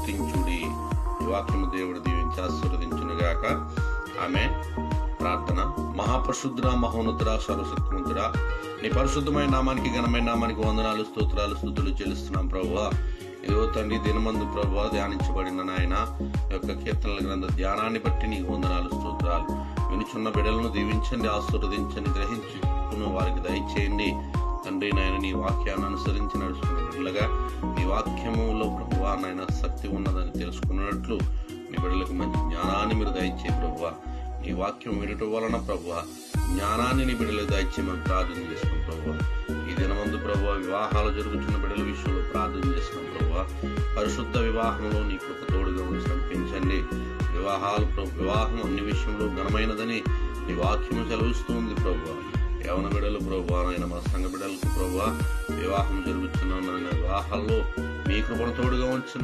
స్తుతించుడి. ఈ వాక్యము దేవుడు దీవించి ఆశీర్వదించునుగాక. ఆమేన్. ప్రార్థన. మహాపరిశుద్ధుడా, మహోన్నతుడా, సర్వశక్తిమంతుడా, నీ పరిశుద్ధమైన నామానికి, ఘనమైన నామానికి వందనాలు, స్తోత్రాలు, స్తుతులు చెల్లిస్తున్నాం ప్రభువా. ఇదిగో తండ్రి, దినమందు ప్రభువా ధ్యానించబడిన నాయన యొక్క కీర్తనల గ్రంథ ధ్యానాన్ని బట్టి నీకు వందనాలు, స్తోత్రాలు. వినుచున్న బిడ్డలను దీవించండి, ఆశీర్వదించండి, గ్రహించుకున్న వారికి దయచేయండి తండ్రి. నాయన నీ వాక్యాన్ని అనుసరించి నడుచుకున్న బిడ్డలుగా నీ వాక్యములో ప్రభువా నాయన శక్తి ఉన్నదని తెలుసుకున్నట్లు నీ బిడ్డలకు మంచి జ్ఞానాన్ని మీరు దయచేయి ప్రభువా. నీ వాక్యం వినటం వలన ప్రభువా జ్ఞానాన్ని నీ బిడ్డలకు దయచేయమని ప్రార్థన చేస్తున్నాం ప్రభువా. ఈ దినమందు ప్రభువా వివాహాలు జరుగుతున్న బిడ్డల విషయంలో ప్రార్థన చేస్తున్నాం ప్రభువా. పరిశుద్ధ వివాహంలో నీ కృప తోడుగా ఉంచి నడిపించండి. వివాహం అన్ని విషయంలో ఘనమైనదని నీ వాక్యము సెలవిస్తుంది ప్రభువా. యవన బిడ్డలు ప్రభువా నాయన మా సంఘ బిడ్డలకు ప్రభువా వివాహం జరుగుతున్న వివాహాల్లో మీ కృపను తోడుగా ఉంచిన